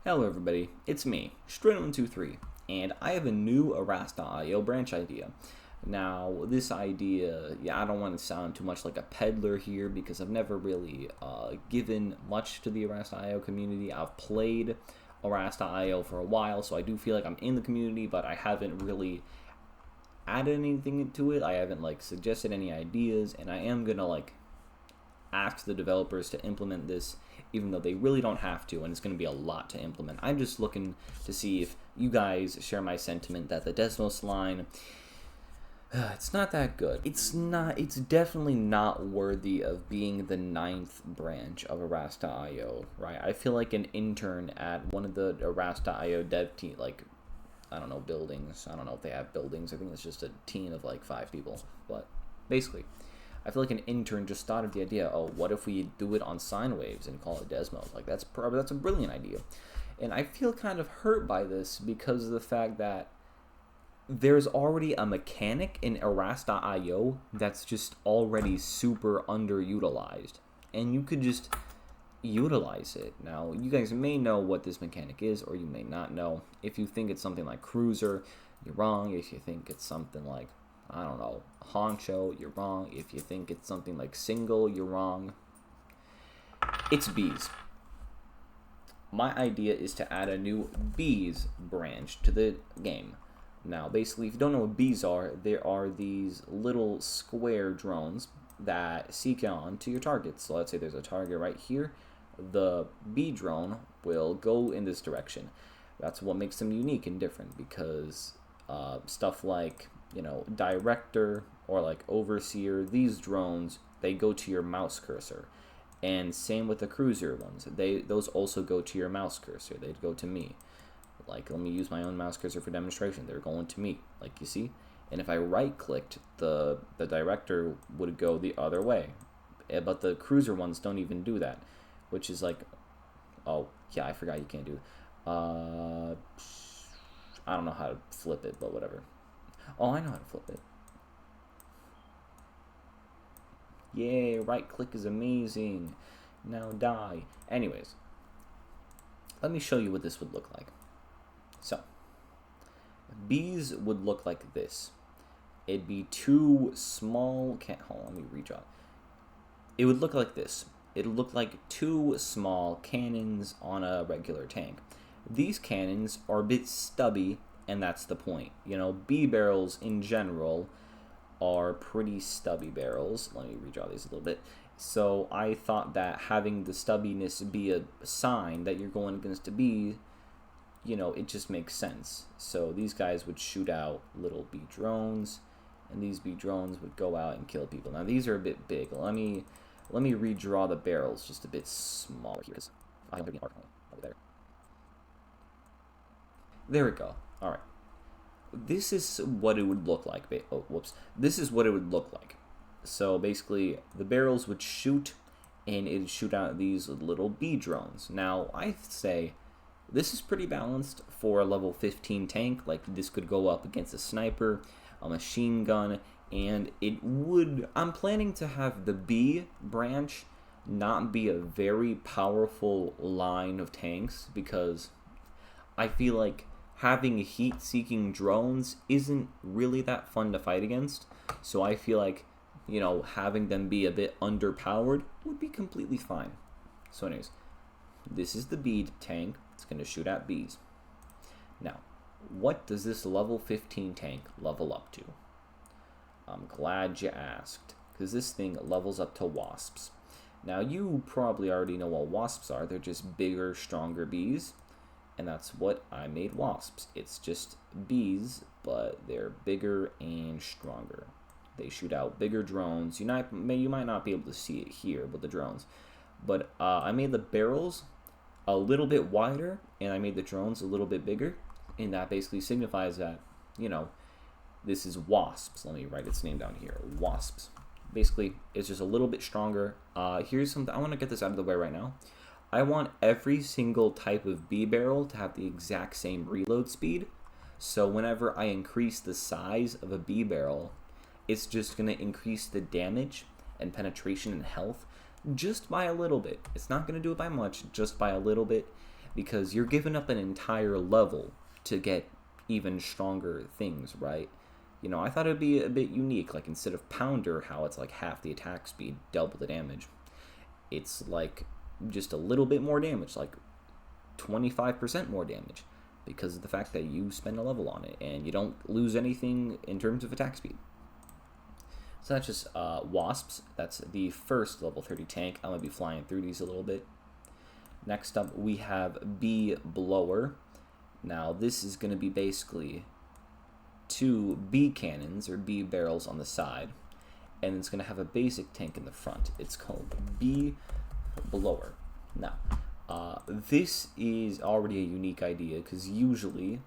Hello everybody, it's me, Stridon123, and I have a new Arrast.io branch idea. Now, this idea, I don't want to sound too much like a peddler here because I've never really given much to the Arrast.io community. I've played Arrast.io for a while, so I do feel like I'm in the community, but I haven't really added anything to it. I haven't suggested any ideas, and I am gonna ask the developers to implement this, even though they really don't have to, and it's going to be a lot to implement. I'm just looking to see if you guys share my sentiment that the Desmos line, it's not that good. It's definitely not worthy of being the 9th branch of Arrast.io, right? I feel like an intern at one of the Arrast.io dev team, I don't know, buildings. I don't know if they have buildings. I think it's just a team of 5 people, but basically, I feel like an intern just thought of the idea, oh, what if we do it on sine waves and call it Desmos? That's a brilliant idea. And I feel kind of hurt by this because of the fact that there's already a mechanic in Arrast.io that's just already super underutilized. And you could just utilize it. Now, you guys may know what this mechanic is, or you may not know. If you think it's something like Cruiser, you're wrong. If you think it's something like, I don't know, Honcho, you're wrong. If you think it's something like Single, you're wrong. It's bees. My idea is to add a new bees branch to the game. Now, basically, if you don't know what bees are, there are these little square drones that seek on to your targets. So let's say there's a target right here. The bee drone will go in this direction. That's what makes them unique and different, because stuff like, Director or Overseer, these drones, they go to your mouse cursor. And same with the Cruiser ones. Those also go to your mouse cursor. They'd go to me. Let me use my own mouse cursor for demonstration. They're going to me, you see? And if I right-clicked, the Director would go the other way. But the Cruiser ones don't even do that, which is oh, yeah, I forgot you can't do I don't know how to flip it, but whatever. Oh, I know how to flip it. Yay, right click is amazing. Now die. Anyways, let me show you what this would look like. So, bees would look like this. It'd be two small hold on, let me redraw. It would look like this. It would look like two small cannons on a regular tank. These cannons are a bit stubby, and that's the point. Bee barrels in general are pretty stubby barrels. Let me redraw these a little bit. So I thought that having the stubbiness be a sign that you're going against a bee, it just makes sense. So these guys would shoot out little bee drones, and these bee drones would go out and kill people. Now these are a bit big. Let me redraw the barrels just a bit smaller here, because I don't have any arc over there. There we go. All right. This is what it would look like. Oh, whoops. This is what it would look like. So basically, the barrels would shoot, and it would shoot out these little bee drones. Now, I say this is pretty balanced for a level 15 tank. This could go up against a sniper, a machine gun, and it would... I'm planning to have the bee branch not be a very powerful line of tanks, because I feel like having heat-seeking drones isn't really that fun to fight against. So I feel like, having them be a bit underpowered would be completely fine. So anyways, this is the bee tank. It's going to shoot at bees. Now, what does this level 15 tank level up to? I'm glad you asked, because this thing levels up to wasps. Now, you probably already know what wasps are. They're just bigger, stronger bees. And that's what I made wasps. It's just bees, but they're bigger and stronger. They shoot out bigger drones. You might not be able to see it here with the drones. But I made the barrels a little bit wider, and I made the drones a little bit bigger. And that basically signifies that, this is wasps. Let me write its name down here. Wasps. Basically, it's just a little bit stronger. Here's something. I want to get this out of the way right now. I want every single type of bee barrel to have the exact same reload speed. So whenever I increase the size of a bee barrel, it's just going to increase the damage and penetration and health just by a little bit. It's not going to do it by much, just by a little bit. because you're giving up an entire level to get even stronger things, right? You know, I thought it'd be a bit unique, like instead of Pounder, how it's like half the attack speed, double the damage. It's like just a little bit more damage, like 25% more damage, because of the fact that you spend a level on it and you don't lose anything in terms of attack speed. So that's just Wasps. That's the first level 30 tank. I'm going to be flying through these a little bit. Next up, we have Bee Blower. Now, this is going to be basically 2 bee cannons, or bee barrels on the side, and it's going to have a basic tank in the front. It's called Bee Blower. Now, this is already a unique idea, because usually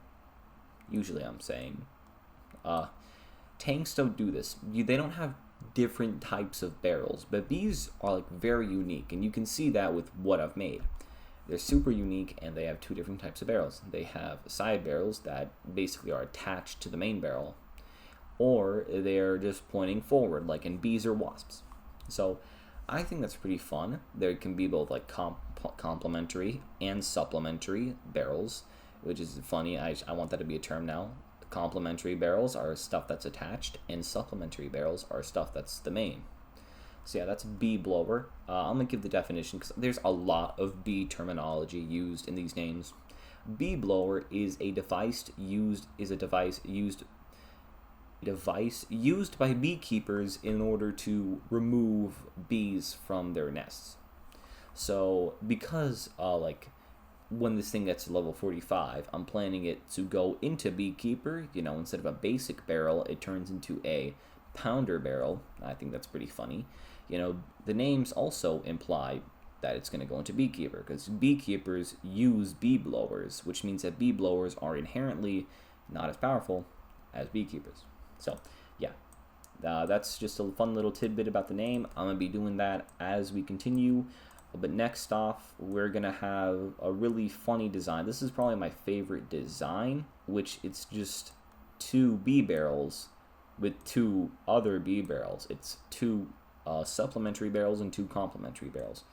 I'm saying, tanks don't do this. They don't have different types of barrels, but bees are like very unique, and you can see that with what I've made. They're super unique, and they have 2 different types of barrels. They have side barrels that basically are attached to the main barrel, or they're just pointing forward, like in bees or wasps. So I think that's pretty fun. There can be both like complementary and supplementary barrels, which is funny. I want that to be a term now. Complementary barrels are stuff that's attached, and supplementary barrels are stuff that's the main. So yeah, that's Bee Blower. I'm going to give the definition because there's a lot of bee terminology used in these names. Bee Blower is a device used by beekeepers in order to remove bees from their nests. So because when this thing gets to level 45, I'm planning it to go into Beekeeper. You know, instead of a basic barrel, it turns into a Pounder barrel. I think that's pretty funny. You know, the names also imply that it's going to go into Beekeeper, because beekeepers use bee blowers, which means that bee blowers are inherently not as powerful as beekeepers. So, yeah, that's just a fun little tidbit about the name. I'm going to be doing that as we continue. But next off, we're going to have a really funny design. This is probably my favorite design, which it's just 2 bee barrels with 2 other bee barrels. It's 2 supplementary barrels and 2 complementary barrels.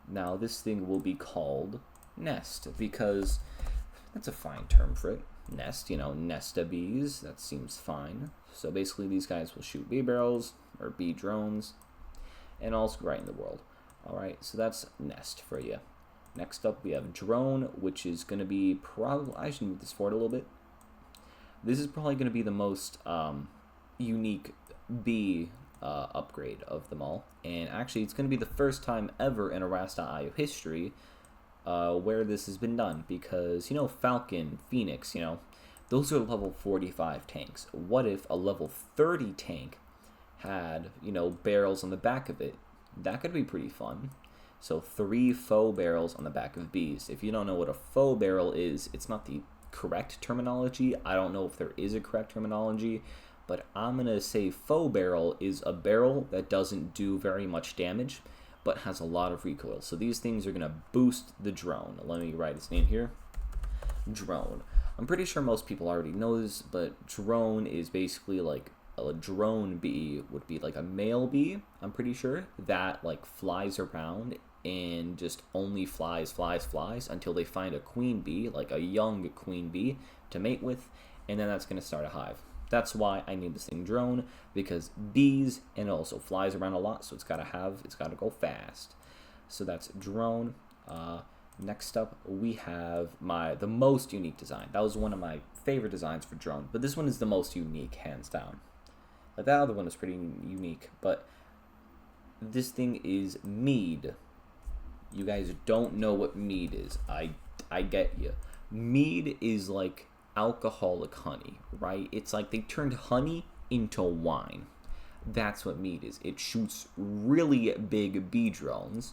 Now, this thing will be called Nest, because that's a fine term for it. Nest, you know, nest of bees, that seems fine. So basically, these guys will shoot bee barrels, or bee drones, and also right in the world. Alright, so that's Nest for you. Next up, we have Drone, which is going to be probably... I should move this forward a little bit. This is probably going to be the most unique bee upgrade of them all. And actually, it's going to be the first time ever in Arasta.io history where this has been done. Because, you know, Falcon, Phoenix, you know, those are level 45 tanks. What if a level 30 tank had, you know, barrels on the back of it? That could be pretty fun. So 3 faux barrels on the back of bees. If you don't know what a faux barrel is, it's not the correct terminology. I don't know if there is a correct terminology, but I'm going to say faux barrel is a barrel that doesn't do very much damage, but has a lot of recoil. So these things are going to boost the drone. Let me write its name here. Drone. I'm pretty sure most people already know this, but drone is basically like a drone bee would be like a male bee, I'm pretty sure, that like flies around and just only flies until they find a queen bee, like a young queen bee to mate with, and then that's going to start a hive. That's why I named this thing Drone, because bees, and it also flies around a lot, so it's got to go fast. So that's Drone. Next up, we have the most unique design. That was one of my favorite designs for Drone, but this one is the most unique, hands down. Like, that other one is pretty unique, but this thing is mead. You guys don't know what mead is. I get you. Mead is like alcoholic honey, right? It's like they turned honey into wine. That's what mead is. It shoots really big bee drones,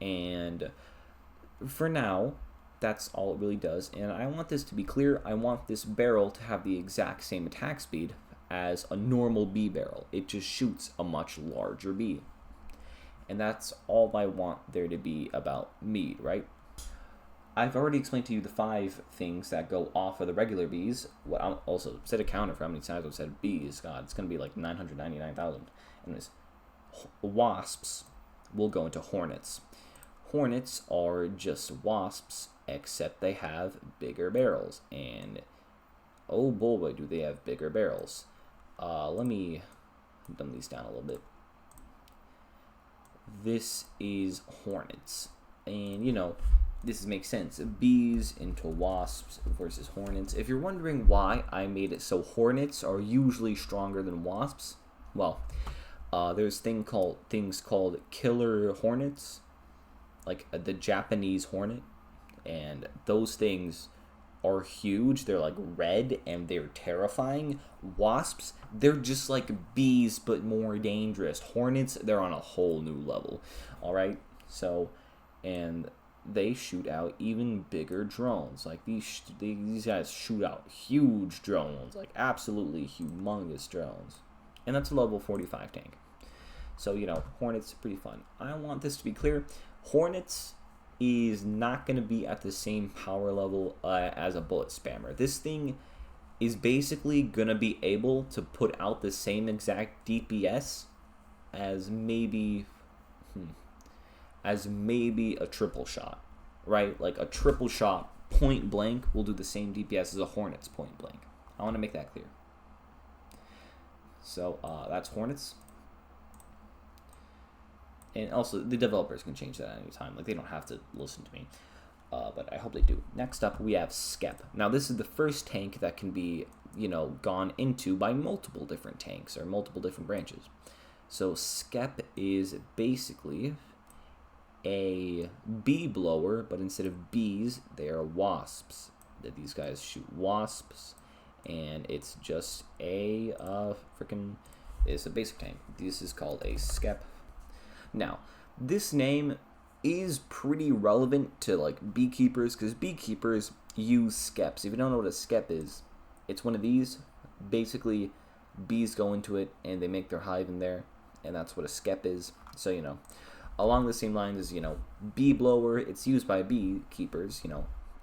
and for now, that's all it really does. And I want this to be clear. I want this barrel to have the exact same attack speed as a normal bee barrel. It just shoots a much larger bee. And that's all I want there to be about mead, right? I've already explained to you the 5 things that go off of the regular bees. Well, I also set a counter for how many times I've said bees. God, it's going to be like 999,000. Anyways, wasps will go into hornets. Hornets are just wasps except they have bigger barrels. And oh boy, do they have bigger barrels. Let me dumb these down a little bit. This is hornets. And, this makes sense. Bees into wasps versus hornets. If you're wondering why I made it so hornets are usually stronger than wasps, well, there's things called killer hornets, like the Japanese hornet, and those things are huge. They're like red and they're terrifying. Wasps, they're just like bees but more dangerous. Hornets, they're on a whole new level. All right, so and they shoot out even bigger drones. Like these guys shoot out huge drones, like absolutely humongous drones, and that's a level 45 tank. So Hornets pretty fun. I want this to be clear. Hornets is not going to be at the same power level as a bullet spammer. This thing is basically going to be able to put out the same exact DPS as maybe a triple shot, right? Like a triple shot point blank will do the same DPS as a Hornets point blank. I want to make that clear. So that's Hornets. And also, the developers can change that at any time. Like, they don't have to listen to me. But I hope they do. Next up, we have Skep. Now, this is the first tank that can be, gone into by multiple different tanks or multiple different branches. So, Skep is basically a bee blower, but instead of bees, they are wasps. These guys shoot wasps, and it's just it's a basic tank. This is called a Skep. Now, this name is pretty relevant to like beekeepers because beekeepers use skeps. If you don't know what a skep is, it's one of these. Basically, bees go into it and they make their hive in there, and that's what a skep is. So, along the same lines as, bee blower, it's used by beekeepers,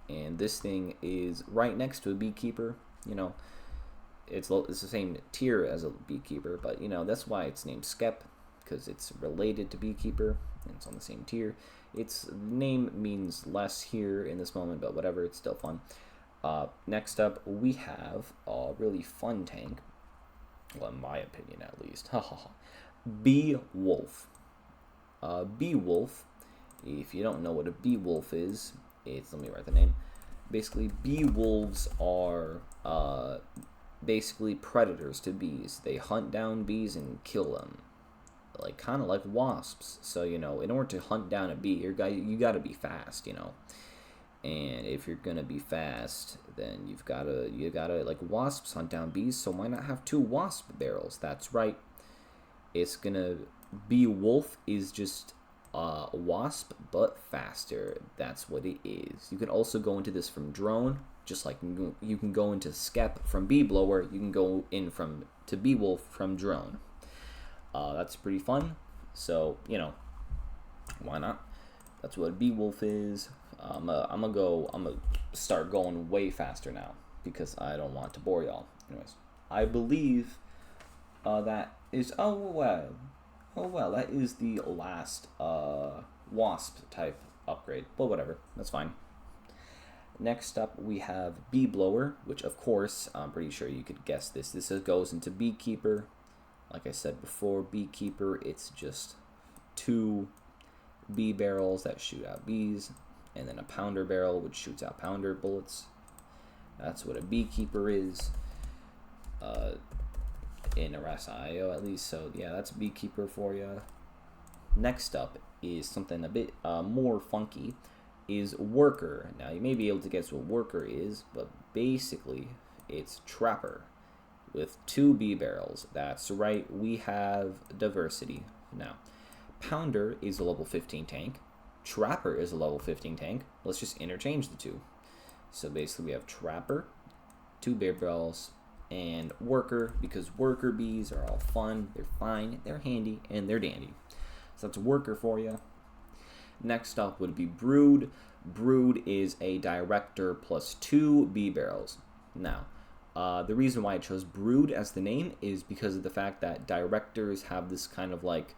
and this thing is right next to a beekeeper, it's the same tier as a beekeeper, but, that's why it's named skep. Because it's related to beekeeper and it's on the same tier. Its name means less here in this moment, but whatever, it's still fun. Next up, we have a really fun tank, well, in my opinion at least. Beewolf. Beewolf, if you don't know what a Beewolf is, let me write the name. Basically, Beewolves are basically predators to bees. They hunt down bees and kill them. Like kind of like wasps. So in order to hunt down a bee, you got to be fast, and if you're gonna be fast, then you gotta like wasps hunt down bees. So why not have 2 wasp barrels? That's right. Beewolf is just a wasp but faster. That's what it is. You can also go into this from drone, just like you can go into skep from bee blower. You can go in to Beewolf from drone. That's pretty fun, so, why not? That's what a Beewolf is. I'm gonna start going way faster now, because I don't want to bore y'all. Anyways, I believe, that is, that is the last, wasp type upgrade, but whatever, that's fine. Next up, we have Bee Blower, which, of course, I'm pretty sure you could guess this. This goes into Beekeeper. Like I said before, Beekeeper, it's just 2 bee barrels that shoot out bees, and then a pounder barrel, which shoots out pounder bullets. That's what a Beekeeper is, in Arasta.io at least. So, yeah, that's Beekeeper for you. Next up is something a bit more funky, is Worker. Now, you may be able to guess what Worker is, but basically, it's Trapper. With 2 bee barrels. That's right, we have diversity. Now, Pounder is a level 15 tank. Trapper is a level 15 tank. Let's just interchange the 2. So basically we have Trapper, 2 bee barrels, and Worker, because worker bees are all fun, they're fine, they're handy, and they're dandy. So that's Worker for you. Next up would be Brood. Brood is a Director plus 2 bee barrels. Now, the reason why I chose Brood as the name is because of the fact that Directors have this kind of like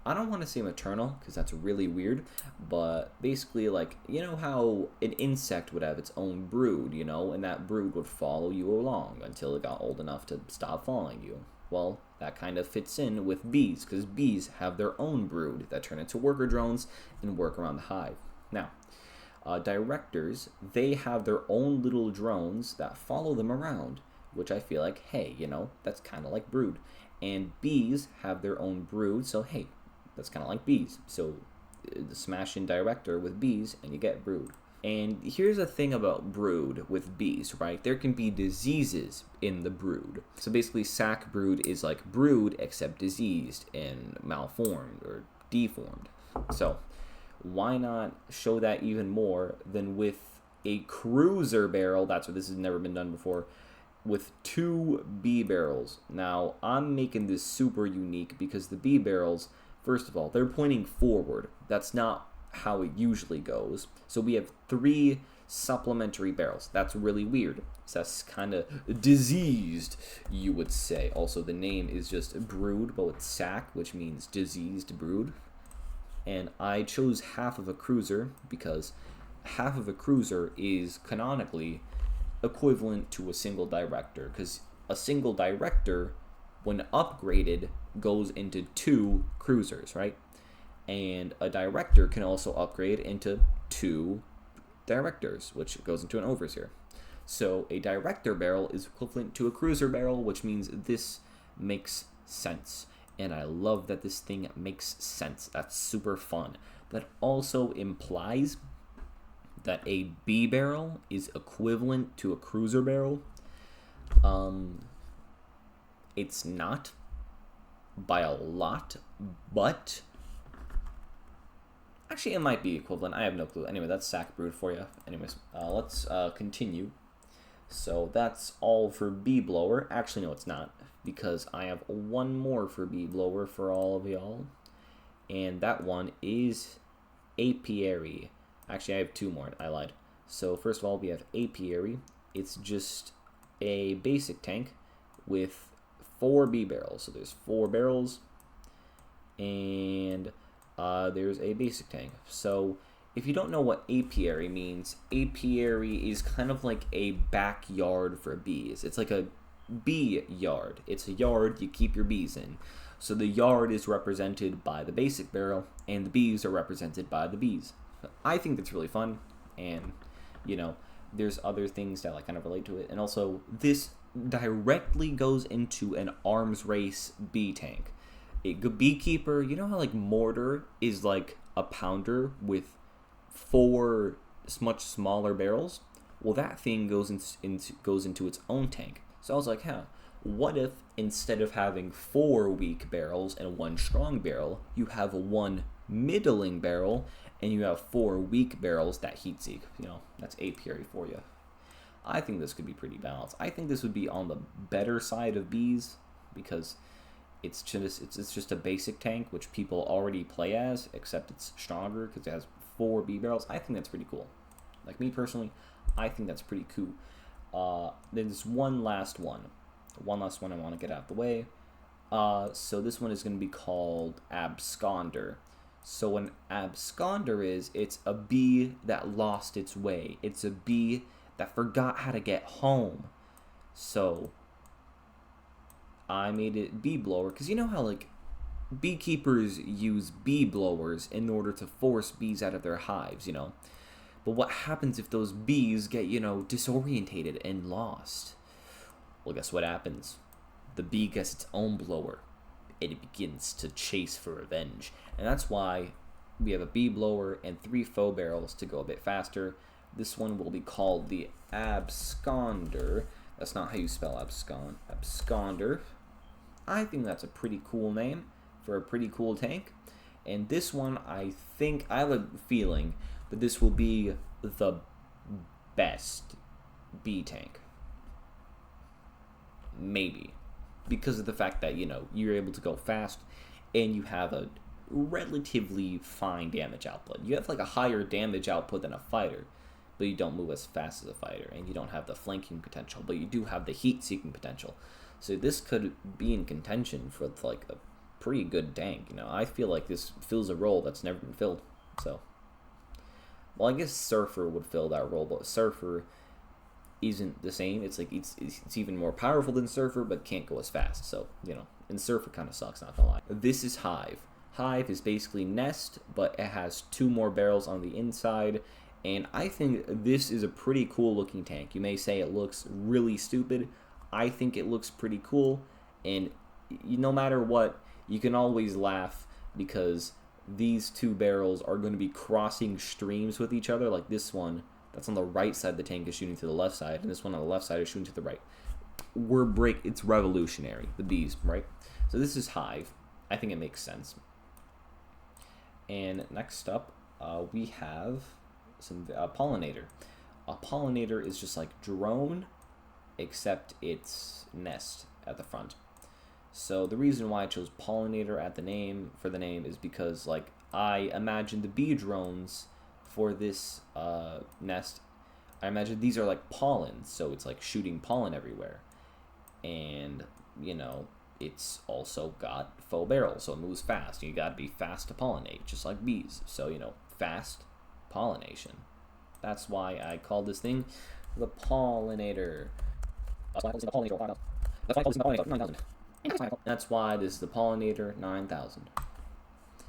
I don't want to say maternal because that's really weird, but basically, like, you know how an insect would have its own brood, you know, and that brood would follow you along until it got old enough to stop following you. Well, that kind of fits in with bees because bees have their own brood that turn into worker drones and work around the hive. Now, directors, they have their own little drones that follow them around, which I feel like, hey, you know, that's kind of like brood. And bees have their own brood, so hey, that's kind of like bees. So smash in director with bees and you get brood. And here's the thing about brood with bees, right? There can be diseases in the brood. So basically sac brood is like brood except diseased and malformed or deformed. So why not show that even more than with a cruiser barrel? That's what this has never been done before. With 2 bee barrels. Now, I'm making this super unique because the bee barrels, first of all, they're pointing forward. That's not how it usually goes. So we have 3 supplementary barrels. That's really weird. So that's kind of diseased, you would say. Also, the name is just brood, but with sac, which means diseased brood. And I chose half of a cruiser because half of a cruiser is canonically equivalent to a single director, because a single director, when upgraded, goes into 2 cruisers, right? And a director can also upgrade into 2 directors, which goes into an overseer. So a director barrel is equivalent to a cruiser barrel, which means this makes sense. And I love that this thing makes sense. That's super fun. That also implies that a bee barrel is equivalent to a cruiser barrel. It's not by a lot, but actually it might be equivalent. I have no clue. Anyway, that's sac brood for you. Anyways, let's continue. So that's all for bee blower. Actually, no, it's not, because I have one more for bee blower for all of y'all, and that one is apiary. Actually, I have 2 more. I lied. So first of all, we have apiary. It's just a basic tank with 4 bee barrels. So there's 4 barrels, and there's a basic tank. So if you don't know what apiary means, apiary is kind of like a backyard for bees. It's like a bee yard. It's a yard you keep your bees in. So the yard is represented by the basic barrel, and the bees are represented by the bees. I think that's really fun, and, you know, there's other things that like kind of relate to it. And also, this directly goes into an arms race bee tank. A beekeeper, you know how like mortar is like a pounder with 4 much smaller barrels? Well, that thing goes into its own tank. So I was like, what if instead of having 4 weak barrels and 1 strong barrel, you have 1 middling barrel and you have 4 weak barrels that heat seek? You know, that's apiary for you. I think this could be pretty balanced. I think this would be on the better side of bees because it's just a basic tank which people already play as, except it's stronger because it has 4 bee barrels. I think that's pretty cool. Like me personally, I think that's pretty cool. There's one last one I want to get out of the way. So this one is going to be called absconder. So an absconder it's a bee that lost its way. It's a bee that forgot how to get home. So I made it bee blower because you know how like beekeepers use bee blowers in order to force bees out of their hives, you know. But what happens if those bees get, you know, disorientated and lost? Well, guess what happens? The bee gets its own blower. It begins to chase for revenge. And that's why we have a bee blower and 3 faux barrels to go a bit faster. This one will be called the absconder. That's not how you spell absconder. I think that's a pretty cool name for a pretty cool tank. And this one, I have a feeling that this will be the best bee tank. Maybe. Because of the fact that, you know, you're able to go fast and you have a relatively fine damage output. You have like a higher damage output than a fighter, but you don't move as fast as a fighter, and you don't have the flanking potential, but you do have the heat-seeking potential. So this could be in contention for like a pretty good tank. You know, I feel like this fills a role that's never been filled. So, well, I guess Surfer would fill that role, but Surfer isn't the same. It's like it's even more powerful than Surfer, but can't go as fast. So, you know, and Surfer kind of sucks, not gonna lie. This is Hive. Hive is basically Nest, but it has 2 more barrels on the inside, and I think this is a pretty cool looking tank. You may say it looks really stupid. I think it looks pretty cool, and no matter what, you can always laugh because these 2 barrels are going to be crossing streams with each other. Like this one that's on the right side of the tank is shooting to the left side, and this one on the left side is shooting to the right. It's revolutionary, the bees, right? So this is Hive. I think it makes sense. And next up, we have some Pollinator. A Pollinator is just like Drone, except it's Nest at the front. So the reason why I chose Pollinator at the name is because like I imagine the bee drones for this nest. I imagine these are like pollen, so it's like shooting pollen everywhere, and you know it's also got faux barrels, so it moves fast. You gotta be fast to pollinate, just like bees. So you know, fast pollination. That's why I called this thing the Pollinator. That's why I called this the Pollinator 9000. That's why this is the Pollinator 9000.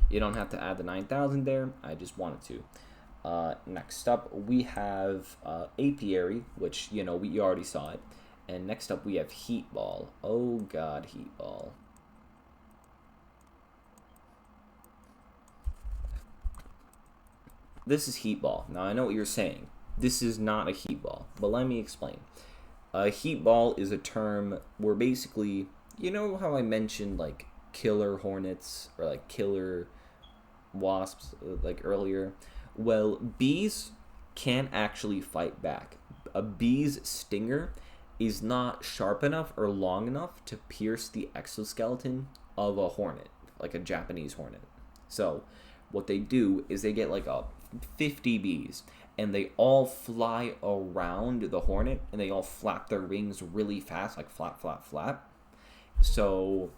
You don't have to add the 9000 there. I just wanted to. Next up, we have Apiary, which, you know, we already saw it. And next up, we have Heat Ball. Oh, God, Heat Ball. This is Heat Ball. Now, I know what you're saying. This is not a Heat Ball, but let me explain. Heat Ball is a term where basically, you know how I mentioned, like, killer hornets or, like, killer wasps, like, earlier? Well, bees can't actually fight back. A bee's stinger is not sharp enough or long enough to pierce the exoskeleton of a hornet, like a Japanese hornet. So, what they do is they get, like, 50 bees, and they all fly around the hornet, and they all flap their wings really fast, like flap, flap, flap. So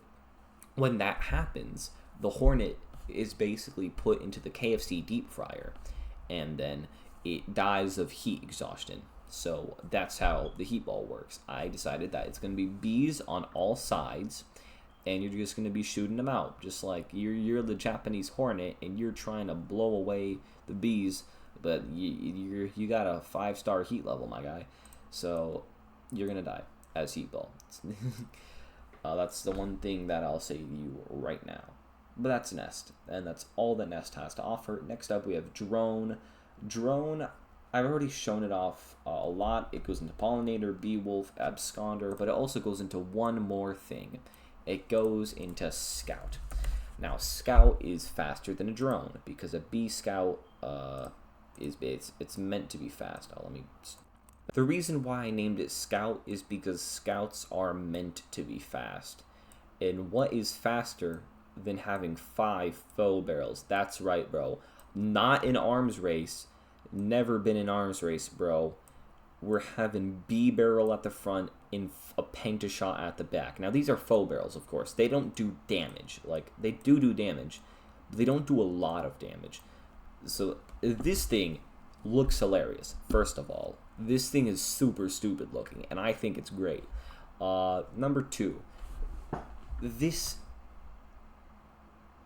when that happens, the hornet is basically put into the KFC deep fryer, and then it dies of heat exhaustion. So that's how the heat ball works. I decided that it's going to be bees on all sides, and you're just going to be shooting them out, just like you're the Japanese hornet, and you're trying to blow away the bees, but you got a 5-star heat level, my guy. So you're going to die as heat ball. That's the one thing that I'll say to you right now. But that's Nest, and that's all that Nest has to offer. Next up, we have Drone. Drone, I've already shown it off a lot. It goes into Pollinator, Beewolf, Absconder, but it also goes into one more thing. It goes into Scout. Now, Scout is faster than a drone because a bee scout it's meant to be fast. The reason why I named it Scout is because scouts are meant to be fast. And what is faster than having 5 faux barrels? That's right, bro. Not an arms race. Never been an arms race, bro. We're having B barrel at the front and a pentashot at the back. Now, these are faux barrels, of course. They don't do damage. Like, they do damage, but they don't do a lot of damage. So, this thing looks hilarious, first of all. This thing is super stupid looking, and I think it's great. Number 2. This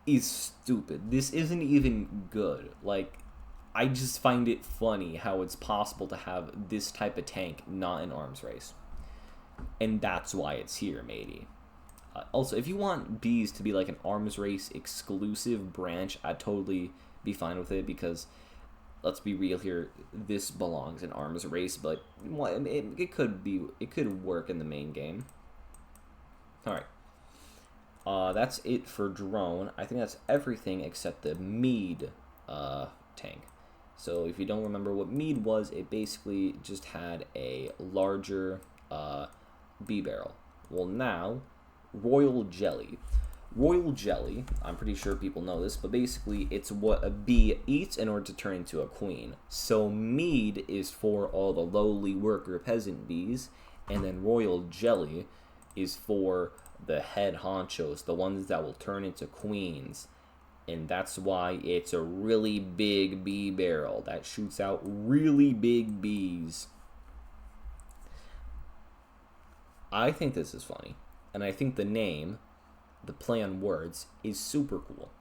is stupid. This isn't even good. Like, I just find it funny how it's possible to have this type of tank not an arms race. And that's why it's here, matey. Also, if you want bees to be like an arms race exclusive branch, I'd totally be fine with it because, let's be real here, this belongs in arms race, but it could work in the main game. Alright. That's it for Drone. I think that's everything except the Mead tank. So if you don't remember what Mead was, it basically just had a larger bee barrel. Well, now, Royal Jelly. Royal Jelly, I'm pretty sure people know this, but basically it's what a bee eats in order to turn into a queen. So Mead is for all the lowly worker peasant bees, and then Royal Jelly is for the head honchos, the ones that will turn into queens. And that's why it's a really big bee barrel that shoots out really big bees. I think this is funny, and I think the name, the play on words, is super cool.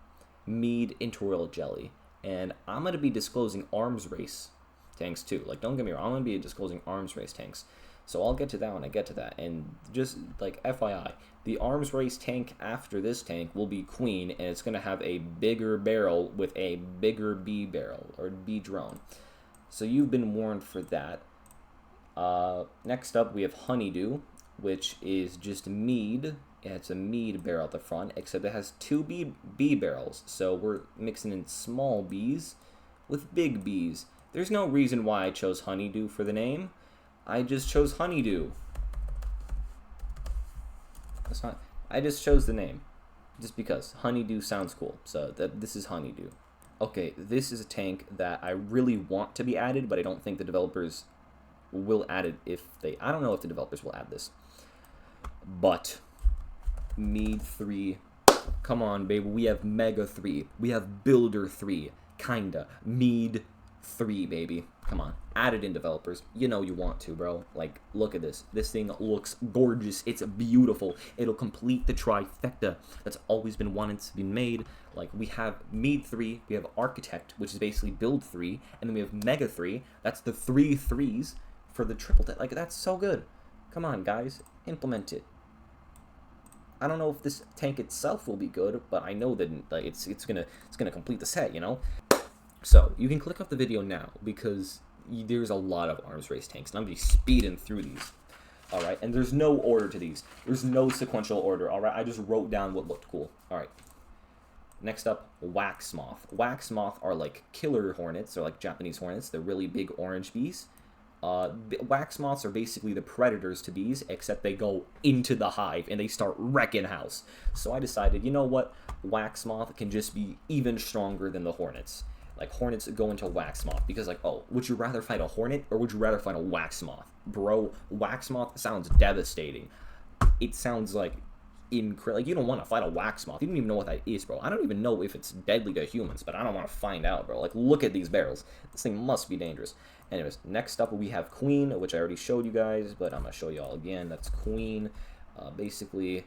Mead into Royal Jelly. And I'm going to be disclosing arms race tanks too. Like, don't get me wrong, I'm going to be disclosing arms race tanks. So I'll get to that when I get to that. And just like FYI, the arms race tank after this tank will be Queen, and it's going to have a bigger barrel with a bigger bee barrel, or bee drone. So you've been warned for that. Next up, we have Honeydew, which is just mead. Yeah, it's a mead barrel at the front, except it has two bee barrels. So we're mixing in small bees with big bees. There's no reason why I chose Honeydew for the name. I just chose Honeydew. That's not. I just chose the name, just because Honeydew sounds cool. So this is Honeydew. Okay, this is a tank that I really want to be added, but I don't think the developers will add it if they. I don't know if the developers will add this, but Mead 3. Come on, baby. We have Mega 3. We have Builder 3. Kinda. Mead 3, baby. Come on. Add it in, developers. You know you want to, bro. Like, look at this. This thing looks gorgeous. It's beautiful. It'll complete the trifecta that's always been wanted to be made. Like, we have Mead 3. We have Architect, which is basically Build 3. And then we have Mega 3. That's the 3 threes for the triple. Like, that's so good. Come on, guys. Implement it. I don't know if this tank itself will be good, but I know that like it's gonna complete the set, you know. So you can click off the video now because there's a lot of arms race tanks, and I'm gonna be speeding through these. All right, and there's no order to these. There's no sequential order. All right, I just wrote down what looked cool. All right. Next up, Wax Moth. Wax Moth are like killer hornets, or like Japanese hornets. They're really big orange bees. Wax moths are basically the predators to bees, except they go into the hive and they start wrecking house. So I decided, you know what? Wax moth can just be even stronger than the hornets. Like, hornets go into wax moth because, like, oh, would you rather fight a hornet or would you rather fight a wax moth? Bro, wax moth sounds devastating. It sounds like like, you don't want to fight a wax moth. You don't even know what that is, bro. I don't even know if it's deadly to humans, but I don't want to find out, bro. Like, look at these barrels. This thing must be dangerous. Anyways, next up we have Queen, which I already showed you guys, but I'm going to show you all again. That's Queen. Basically,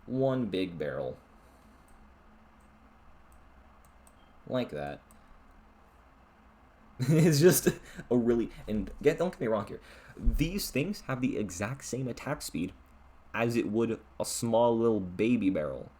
one big barrel. Like that. It's just a really... And don't get me wrong here. These things have the exact same attack speed as it would a small little baby barrel.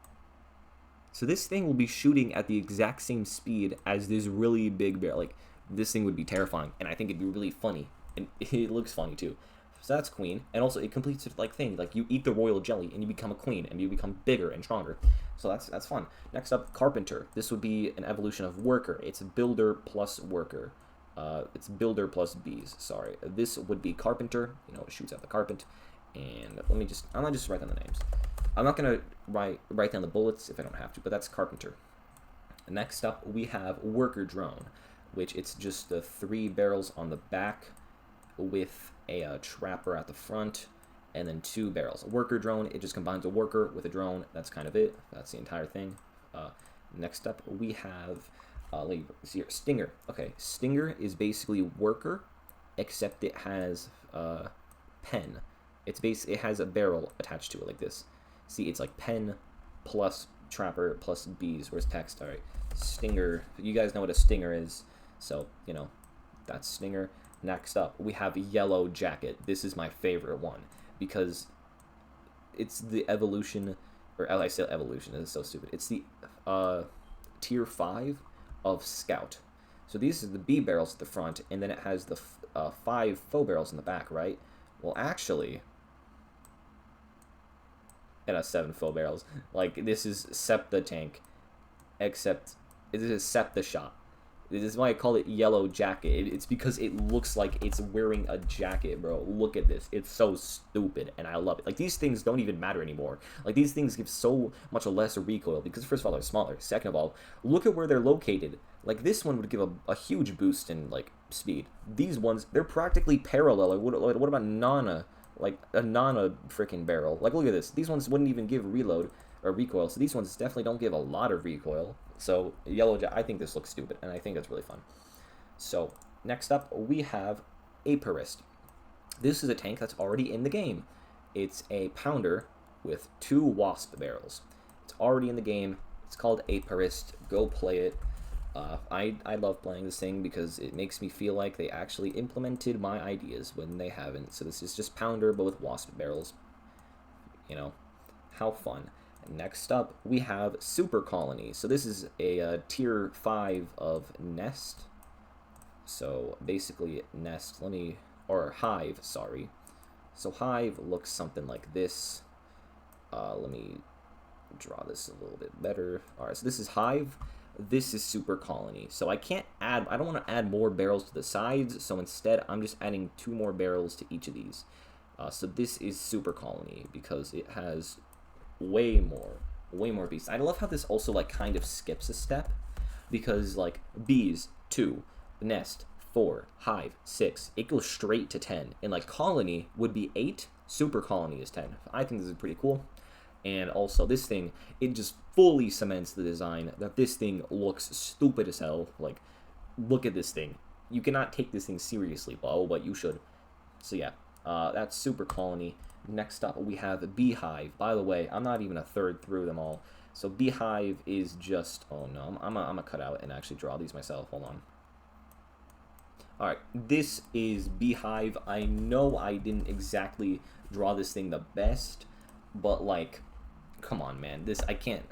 So this thing will be shooting at the exact same speed as this really big barrel. Like, this thing would be terrifying, and I think it'd be really funny, and it looks funny too. So that's Queen, and also it completes it like thing. Like, you eat the royal jelly, and you become a queen, and you become bigger and stronger. So that's fun. Next up, Carpenter. This would be an evolution of Worker. It's Builder plus Worker. It's Builder plus Bees. Sorry, this would be Carpenter. You know, it shoots at the carpet. And I'm gonna just write down the names. I'm not gonna write down the bullets if I don't have to, but that's Carpenter. Next up, we have Worker Drone, which it's just the 3 barrels on the back with a trapper at the front, and then 2 barrels. A Worker Drone, it just combines a worker with a drone. That's kind of it. That's the entire thing. Next up, we have let me see here, Stinger. Okay, Stinger is basically Worker, except it has pen. It has a barrel attached to it like this. See, it's like pen plus trapper plus bees. Where's text? All right, Stinger. You guys know what a Stinger is, so you know that's Stinger. Next up, we have Yellow Jacket. This is my favorite one because it's the evolution, or I say evolution. This is so stupid. It's the tier 5 of Scout. So these are the bee barrels at the front, and then it has the 5 faux barrels in the back, right? Well, actually, it has 7 faux barrels. Like, this is Septa tank, except this is Septa shot. This is why I call it Yellow Jacket. It's because it looks like it's wearing a jacket, bro. Look at this. It's so stupid, and I love it. Like, these things don't even matter anymore. Like, these things give so much less recoil because, first of all, they're smaller. Second of all, look at where they're located. Like, this one would give a huge boost in, like, speed. These ones, they're practically parallel. Like, what about Nana? like a freaking barrel. Like look at this. These ones wouldn't even give reload or recoil. So these ones definitely don't give a lot of recoil. So yellow, I think this looks stupid, and I think it's really fun. So next up we have Aperist. This is a tank that's already in the game. It's a pounder with 2 wasp barrels. It's already in the game. It's called Aperist. Go play it. I love playing this thing because it makes me feel like they actually implemented my ideas when they haven't. So this is just pounder but with wasp barrels. You know, how fun. Next up, we have Super Colony. So this is a tier 5 of Nest. So basically Nest, or Hive, sorry. So Hive looks something like this. Let me draw this a little bit better. Alright, so this is Hive. This is Super Colony. So I don't want to add more barrels to the sides, so instead I'm just adding 2 more barrels to each of these. So this is Super Colony because it has way more bees. I love how this also like kind of skips a step because like bees 2, nest 4, hive 6, it goes straight to 10, and like colony would be 8, Super Colony is 10. I think this is pretty cool. And also this thing, it just fully cements the design that this thing looks stupid as hell. Like, look at this thing. You cannot take this thing seriously, but you should. So yeah, that's Super Colony. Next up, we have Beehive. By the way, I'm not even a third through them all. So Beehive is just, oh no, I'm gonna cut out and actually draw these myself. Hold on. Alright, this is Beehive. I know I didn't exactly draw this thing the best, but like, come on, man. I can't.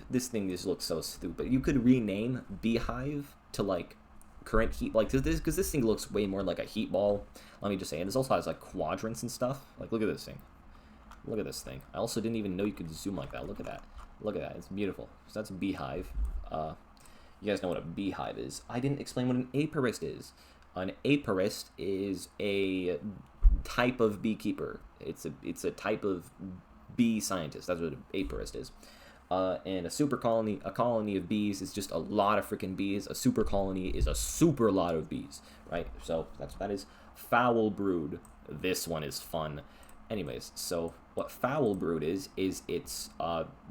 This thing just looks so stupid. You could rename Beehive to like current heat, like because this thing looks way more like a heat ball. Let me just say, and this also has like quadrants and stuff. Like, look at this thing. Look at this thing. I also didn't even know you could zoom like that. Look at that. Look at that. It's beautiful. So that's Beehive. You guys know what a beehive is. I didn't explain what an apiarist is. An apiarist is a type of beekeeper. It's a type of bee scientist. That's what an apiarist is. And a super colony, a colony of bees is just a lot of freaking bees. A super colony is a super lot of bees, right? So that is foul brood. This one is fun. Anyways, so what foul brood is it's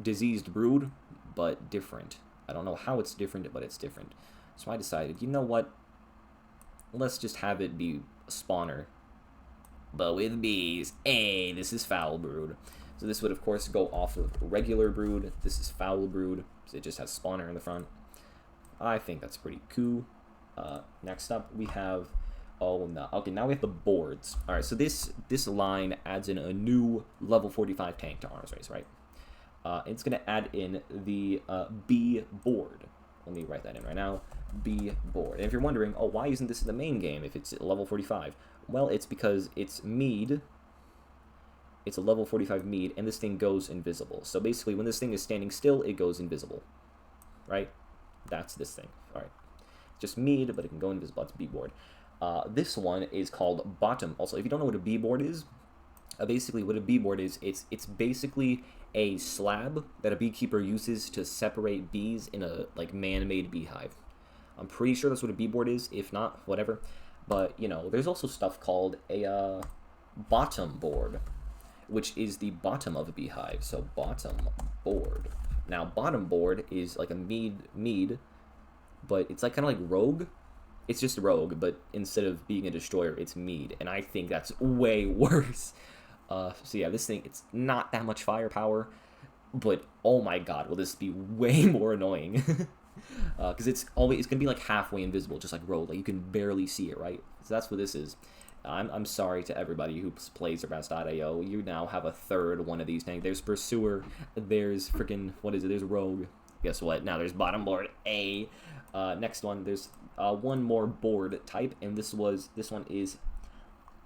diseased brood, but different. I don't know how it's different, but it's different. So I decided, you know what? Let's just have it be a spawner, but with bees. Hey, this is foul brood. So this would, of course, go off of regular brood. This is foul brood. So it just has spawner in the front. I think that's pretty cool. Next up, we have... Oh, no. Okay, now we have the boards. All right, so this line adds in a new level 45 tank to Arms Race, right? It's going to add in the B board. Let me write that in right now. B board. And if you're wondering, oh, why isn't this the main game if it's level 45? Well, it's because it's mead. It's a level 45 mead, and this thing goes invisible. So basically, when this thing is standing still, it goes invisible. Right? That's this thing. All right. It's just mead, but it can go invisible. It's B board. This one is called bottom. Also, if you don't know what a B board is, basically what a bee board is, it's basically a slab that a beekeeper uses to separate bees in a like man-made beehive. I'm pretty sure that's what a bee board is. If not, whatever. But you know, there's also stuff called a bottom board, which is the bottom of a beehive. So bottom board. Now bottom board is like a mead, but it's like kind of like rogue. It's just rogue, but instead of being a destroyer, it's mead, and I think that's way worse. So yeah, this thing, it's not that much firepower, but oh my god, will this be way more annoying. Because it's gonna be like halfway invisible, just like rogue, like you can barely see it, right? So that's what this is. I'm sorry to everybody who plays Arrest.io. You now have a third one of these things. There's Pursuer, there's freaking, what is it, there's Rogue. Guess what, now there's Bottom Board A. Next one, there's one more board type, and this one is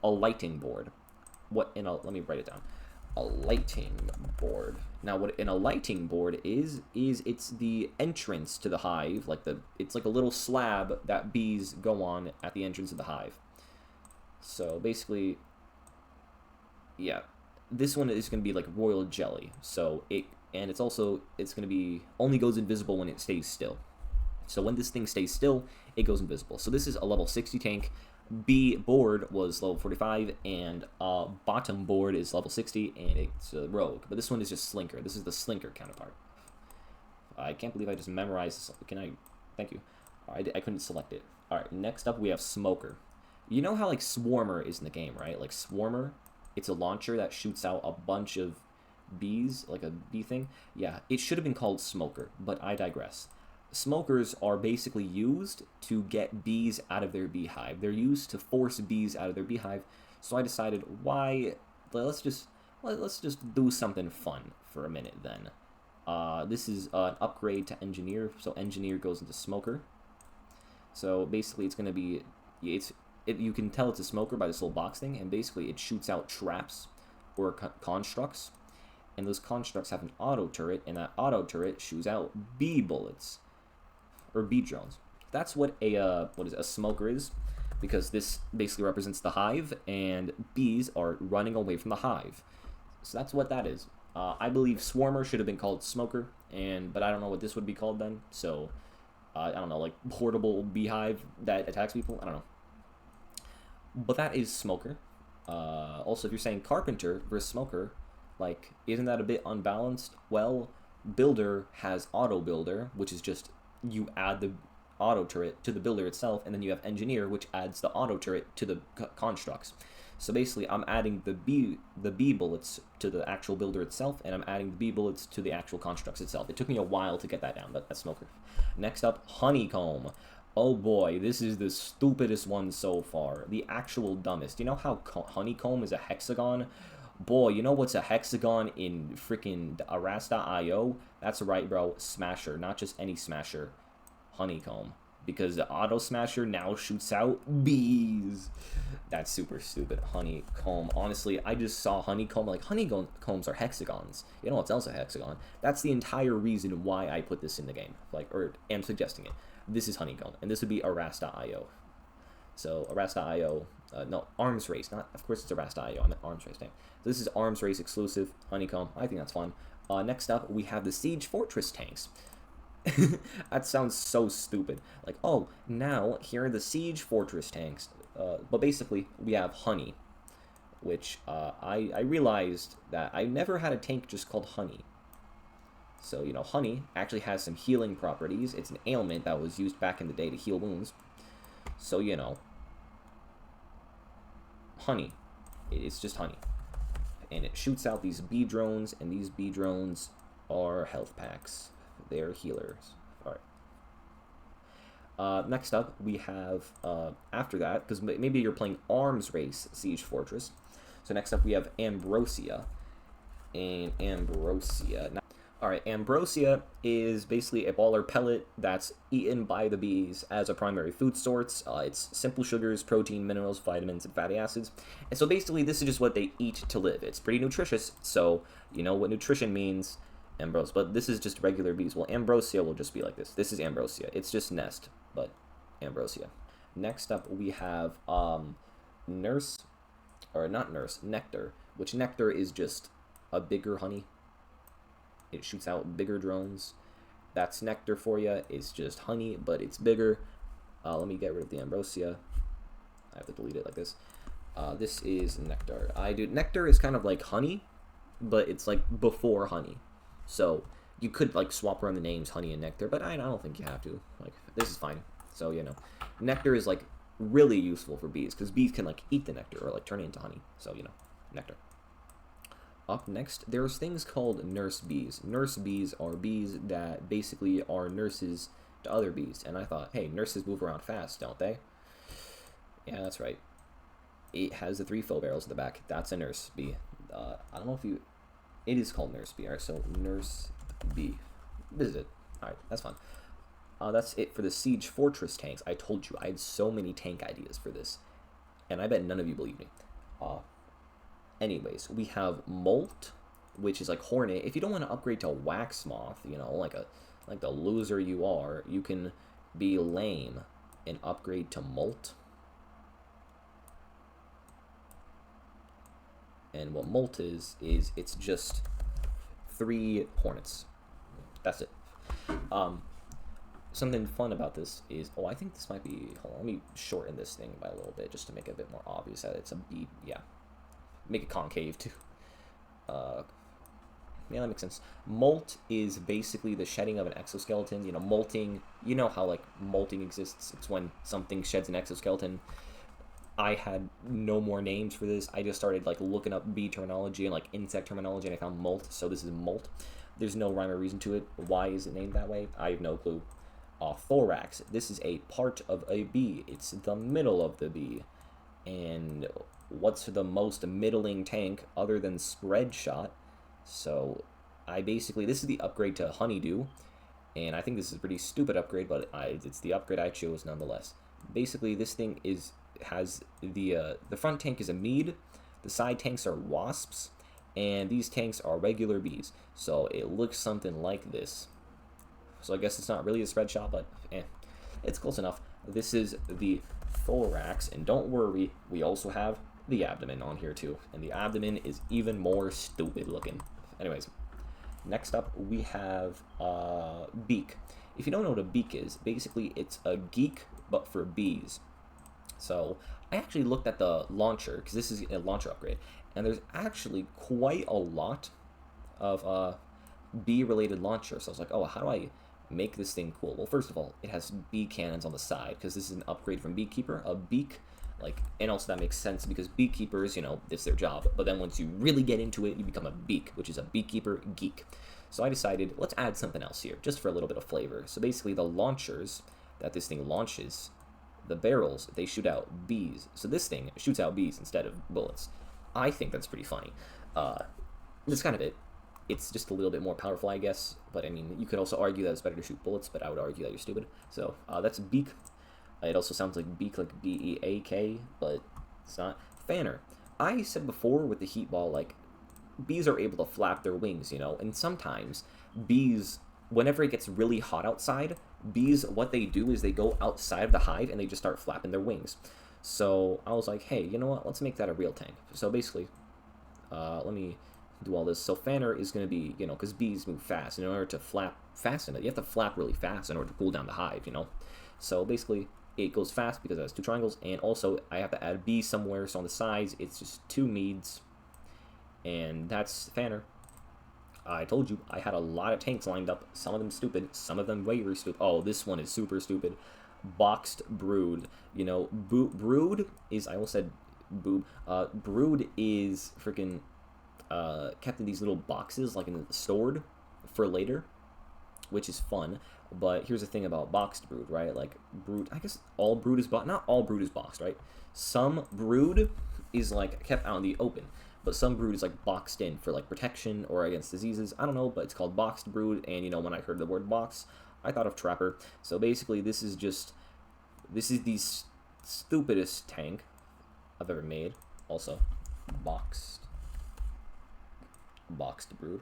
a lighting board. Let me write it down. A lighting board. Now, what in a lighting board is it's the entrance to the hive, it's like a little slab that bees go on at the entrance of the hive. So basically, yeah, this one is going to be like royal jelly. So it's going to be only goes invisible when it stays still. So when this thing stays still, it goes invisible. So this is a level 60 tank. B board was level 45, and bottom board is level 60, and it's a rogue. But this one is just Slinker. This is the Slinker counterpart. I can't believe I just memorized this. Can I? Thank you. I couldn't select it. Alright, next up we have Smoker. You know how, like, Swarmer is in the game, right? Like, Swarmer, it's a launcher that shoots out a bunch of bees, like a bee thing. Yeah, it should have been called Smoker, but I digress. Smokers are basically used to get bees out of their beehive. They're used to force bees out of their beehive. So I decided, why? Let's just do something fun for a minute then. This is an upgrade to Engineer. So Engineer goes into Smoker. So basically, it's gonna be you can tell it's a Smoker by this little box thing, and basically it shoots out traps or constructs, and those constructs have an auto turret, and that auto turret shoots out bee bullets. Or bee drones. That's what a Smoker is, because this basically represents the hive, and bees are running away from the hive. So that's what that is. I believe Swarmer should have been called Smoker, but I don't know what this would be called then. So I don't know, like portable beehive that attacks people. I don't know. But that is Smoker. Also, if you're saying Carpenter versus Smoker, like, isn't that a bit unbalanced? Well, Builder has Auto Builder, which is just you add the auto turret to the builder itself, and then you have Engineer, which adds the auto turret to the constructs. So basically, I'm adding the bee bullets to the actual builder itself, and I'm adding the bee bullets to the actual constructs itself. It took me a while to get that down, but that's Smoker. Next up, Honeycomb. Oh boy, this is the stupidest one so far. The actual dumbest. You know how Honeycomb is a hexagon? Boy, you know what's a hexagon in freaking Arras.io? That's right, bro. Smasher. Not just any Smasher. Honeycomb. Because the Auto Smasher now shoots out bees. That's super stupid. Honeycomb. Honestly, I just saw Honeycomb. Like, honeycombs are hexagons. You know what's else a hexagon? That's the entire reason why I put this in the game. Like, or am suggesting it. This is Honeycomb. And this would be Arras.io. So, Arras.io. No, Arms Race. Not, of course it's Arras.io. I meant Arms Race. Dang. So this is Arms Race exclusive. Honeycomb. I think that's fun. Next up, we have the Siege Fortress tanks. That sounds so stupid. Like, oh, now here are the Siege Fortress tanks. But basically, we have Honey, which I realized that I never had a tank just called Honey. So, you know, Honey actually has some healing properties. It's an ailment that was used back in the day to heal wounds. So, you know, Honey. It's just Honey. And it shoots out these bee drones, and these bee drones are health packs. They're healers. Alright. Next up, we have, after that, because maybe you're playing Arms Race Siege Fortress. So next up, we have Ambrosia. And Ambrosia. Alright, Ambrosia is basically a baller pellet that's eaten by the bees as a primary food source. It's simple sugars, protein, minerals, vitamins, and fatty acids. And so basically, this is just what they eat to live. It's pretty nutritious, so you know what nutrition means. Ambrosia, but this is just regular bees. Well, Ambrosia will just be like this. This is Ambrosia. It's just Nest, but Ambrosia. Next up, we have Nurse, or not Nurse, Nectar, which Nectar is just a bigger honey. It shoots out bigger drones. That's Nectar for you. It's just honey, but it's bigger. Let me get rid of the Ambrosia. I have to delete it like this. This is Nectar. Nectar is kind of like honey, but it's like before honey. So you could like swap around the names Honey and Nectar, but I don't think you have to. Like, this is fine. So, you know, Nectar is like really useful for bees, because bees can like eat the nectar or like turn it into honey. So, you know, Nectar. Up next, there's things called nurse bees. Nurse bees are bees that basically are nurses to other bees. And I thought, hey, nurses move around fast, don't they? Yeah, that's right. It has the 3 fill barrels at the back. That's a nurse bee. I don't know if you... It is called nurse bee. Alright, so nurse bee. This is it. Alright, that's fun. That's it for the Siege Fortress tanks. I told you, I had so many tank ideas for this. And I bet none of you believe me. Anyways, we have Molt, which is like Hornet. If you don't want to upgrade to Wax Moth, you know, like the loser you are, you can be lame and upgrade to Molt. And what Molt is it's just 3 Hornets. That's it. something fun about this is, oh, I think this might be, hold on, let me shorten this thing by a little bit just to make it a bit more obvious that it's a B, yeah. Make it concave too. Yeah, that makes sense. Molt is basically the shedding of an exoskeleton. You know, molting. You know how, like, molting exists. It's when something sheds an exoskeleton. I had no more names for this. I just started, like, looking up bee terminology and, like, insect terminology, and I found molt. So this is molt. There's no rhyme or reason to it. Why is it named that way? I have no clue. Thorax. This is a part of a bee. It's the middle of the bee. And what's the most middling tank other than spread shot? So I basically, this is the upgrade to Honeydew, and I think this is a pretty stupid upgrade, but it's the upgrade I chose nonetheless. Basically, this thing has the front tank is a mead, the side tanks are wasps, and these tanks are regular bees. So it looks something like this. So I guess it's not really a spread shot, but it's close enough. This is the thorax, and don't worry, we also have the abdomen on here too, and the abdomen is even more stupid looking. Anyways, next up we have beak. If you don't know what a beak is, basically it's a geek but for bees. So I actually looked at the launcher, because this is a launcher upgrade, and there's actually quite a lot of bee related launchers. So I was like, oh, how do I make this thing cool? Well, first of all, it has bee cannons on the side, because this is an upgrade from Beekeeper. A beak, like, and also that makes sense because beekeepers, you know, it's their job. But then once you really get into it, you become a beak, which is a beekeeper geek. So I decided, let's add something else here, just for a little bit of flavor. So basically the launchers that this thing launches, the barrels, they shoot out bees. So this thing shoots out bees instead of bullets. I think that's pretty funny. That's kind of it. It's just a little bit more powerful, I guess. But I mean, you could also argue that it's better to shoot bullets, but I would argue that you're stupid. So that's beak. It also sounds like beak, like B-E-A-K, but it's not. Fanner. I said before with the heat ball, like, bees are able to flap their wings, you know, and sometimes bees, whenever it gets really hot outside, bees, what they do is they go outside of the hive and they just start flapping their wings. So I was like, hey, you know what, let's make that a real tank. So basically, let me do all this. So Fanner is going to be, you know, because bees move fast, and in order to flap fast enough, you have to flap really fast in order to cool down the hive, you know. So basically, it goes fast because it has two triangles, and also I have to add B somewhere, so on the sides it's just two meads, and that's Fanner. I told you, I had a lot of tanks lined up, some of them stupid, some of them very stupid. Oh, this one is super stupid. Boxed Brood. You know, Brood is, I almost said boob, Brood is freaking kept in these little boxes, like stored for later, which is fun. But here's the thing about boxed brood, right? Like, brood, I guess all brood is boxed. Not all brood is boxed, right? Some brood is, like, kept out in the open. But some brood is, like, boxed in for, like, protection or against diseases. I don't know, but it's called boxed brood. And, you know, when I heard the word box, I thought of Trapper. So basically, this is the stupidest tank I've ever made. Also, boxed brood.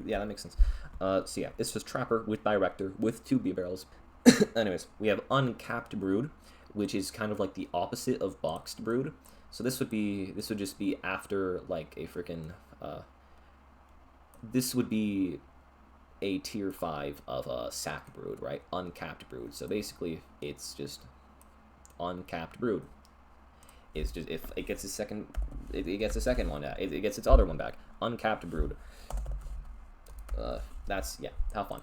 Yeah, that makes sense. So yeah, this was Trapper with Director with two bee barrels. Anyways, we have Uncapped Brood, which is kind of like the opposite of Boxed Brood. So this would just be after, like, a freaking this would be a tier 5 of a Sack Brood, right? Uncapped Brood. So basically, it's just Uncapped Brood. It's just, if it gets a second, it gets a second one back. It gets its other one back. Uncapped Brood. That's, yeah, how fun.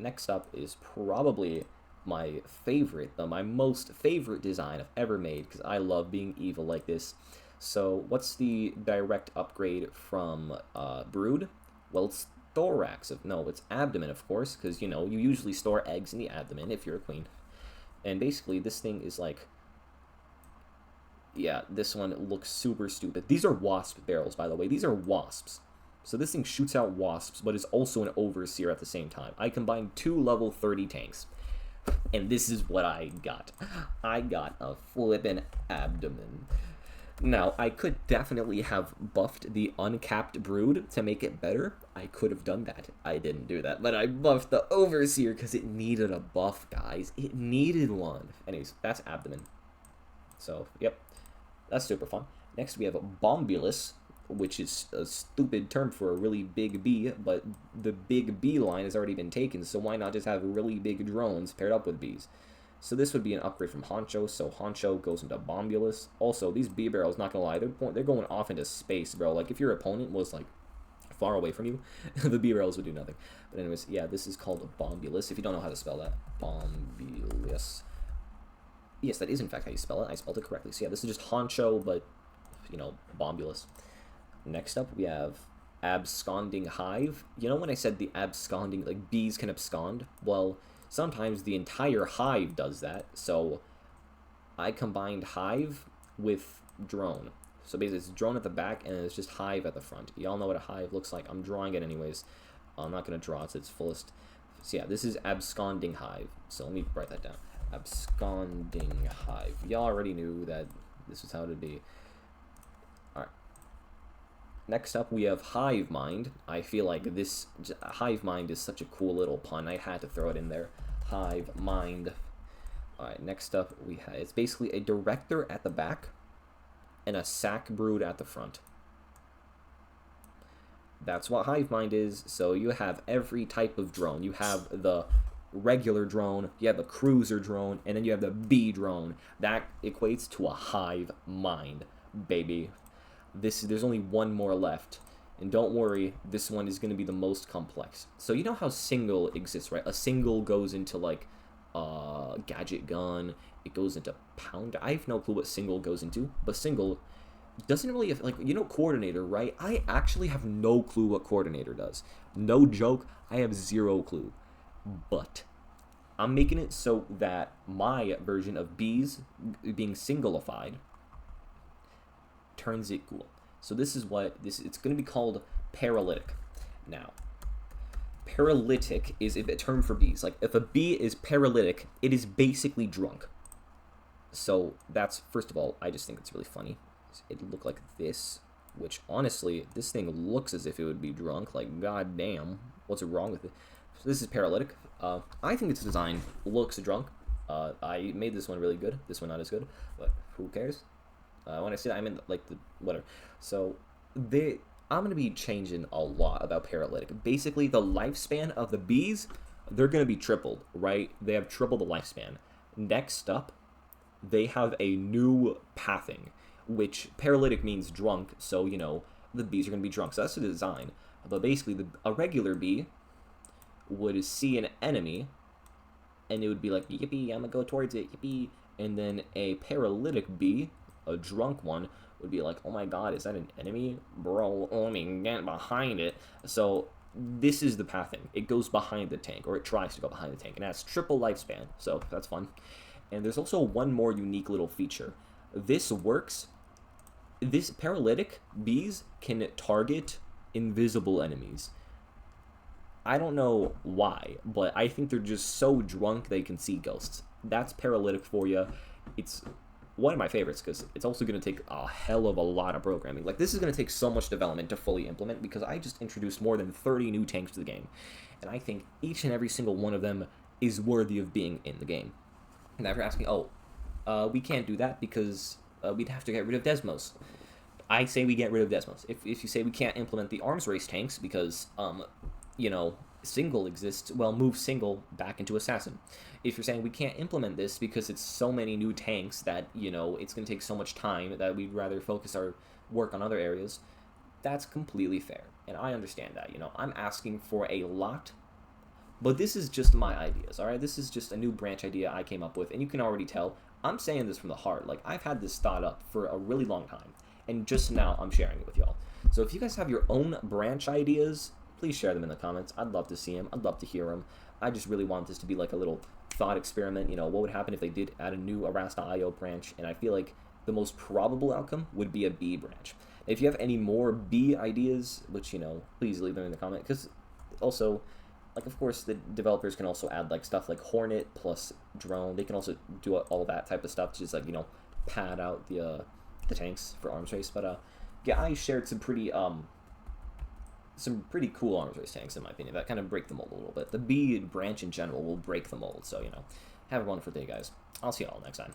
Next up is probably my favorite, my most favorite design I've ever made, because I love being evil like this. So what's the direct upgrade from Brood? Well, it's thorax. No, it's abdomen, of course, because, you know, you usually store eggs in the abdomen if you're a queen. And basically, this thing is like, yeah, this one looks super stupid. These are wasp barrels, by the way. These are wasps. So this thing shoots out wasps, but is also an overseer at the same time. I combined 2 level 30 tanks. And this is what I got. I got a flippin' abdomen. Now, I could definitely have buffed the Uncapped Brood to make it better. I could have done that. I didn't do that. But I buffed the Overseer because it needed a buff, guys. It needed one. Anyways, that's abdomen. So, yep. That's super fun. Next, we have Bombulus. which is a stupid term for a really big bee, but the big bee line has already been taken, so why not just have really big drones paired up with bees? So this would be an upgrade from Honcho, so Honcho goes into Bombulus. Also, these bee barrels, not gonna lie, they're going off into space, bro. Like, if your opponent was, like, far away from you, the bee barrels would do nothing. But anyways, yeah, this is called Bombulus, if you don't know how to spell that. Bombulus. Yes, that is in fact how you spell it. I spelled it correctly. So yeah, this is just Honcho, but, you know, Bombulus. Next up, we have Absconding Hive. You know when I said the absconding, like, bees can abscond? Well, sometimes the entire hive does that, so I combined hive with drone. So basically it's drone at the back and it's just hive at the front. Y'all know what a hive looks like. I'm drawing it anyways. I'm not going to draw it to its fullest. So yeah, this is Absconding Hive. So let me write that down. Absconding Hive. Y'all already knew that this is how it would be. Alright. Next up, we have Hive Mind. I feel like this Hive Mind is such a cool little pun. I had to throw it in there. Hive Mind. Alright, next up, we have, it's basically a director at the back and a sack brood at the front. That's what Hive Mind is. So you have every type of drone. You have the regular drone, you have a cruiser drone, and then you have the bee drone. That equates to a Hive Mind, baby. There's only one more left, and don't worry, this one is going to be the most complex. So you know how single exists, right? A single goes into like gadget gun, it goes into pound. I have no clue what single goes into, but single doesn't really have, like, you know, coordinator, right? I actually have no clue what coordinator does. No joke, I have zero clue. But I'm making it so that my version of bees being singlified turns it cool. So this is what this it's going to be called paralytic. Now, paralytic is a term for bees. Like, if a bee is paralytic, it is basically drunk. So that's, first of all, I just think it's really funny. It looked like this, which honestly, this thing looks as if it would be drunk. Like, goddamn, what's wrong with it? So this is paralytic. I think its design looks drunk. I made this one really good. This one not as good, but who cares? When I say that, I mean like the whatever. So I'm gonna be changing a lot about paralytic. Basically, the lifespan of the bees, they're gonna be tripled, right? They have tripled the lifespan. Next up, they have a new pathing, which paralytic means drunk. So you know the bees are gonna be drunk. So that's the design. But basically, a regular bee would see an enemy, and it would be like, yippee, I'm gonna go towards it, yippee. And then a paralytic bee, a drunk one, would be like, oh my god, is that an enemy? Bro, let me get behind it. So this is the pathing. It goes behind the tank, or it tries to go behind the tank, and it has triple lifespan, so that's fun. And there's also one more unique little feature. This works. This paralytic bees can target invisible enemies. I don't know why, but I think they're just so drunk they can see ghosts. That's paralytic for you. It's one of my favorites because it's also going to take a hell of a lot of programming. Like, this is going to take so much development to fully implement because I just introduced more than 30 new tanks to the game. And I think each and every single one of them is worthy of being in the game. And if you're asking, we can't do that because we'd have to get rid of Desmos. I say we get rid of Desmos. If you say we can't implement the arms race tanks because, you know, single exists, well, move single back into assassin. If you're saying we can't implement this because it's so many new tanks that, you know, it's going to take so much time that we'd rather focus our work on other areas, that's completely fair. And I understand that, you know, I'm asking for a lot, but this is just my ideas, all right? This is just a new branch idea I came up with, and you can already tell I'm saying this from the heart. Like, I've had this thought up for a really long time, and just now I'm sharing it with y'all. So if you guys have your own branch ideas, please share them in the comments. I'd love to see them. I'd love to hear them. I just really want this to be like a little thought experiment. You know, what would happen if they did add a new Arasta.io branch? And I feel like the most probable outcome would be a B branch. If you have any more B ideas, which, you know, please leave them in the comment. Because also, like, of course, the developers can also add, like, stuff like Hornet plus Drone. They can also do all that type of stuff to just, like, you know, pad out the tanks for arms race. But, yeah, I shared some pretty cool arms race tanks, in my opinion, that kind of break the mold a little bit. The B branch in general will break the mold, so, you know, have a wonderful day, guys. I'll see you all next time.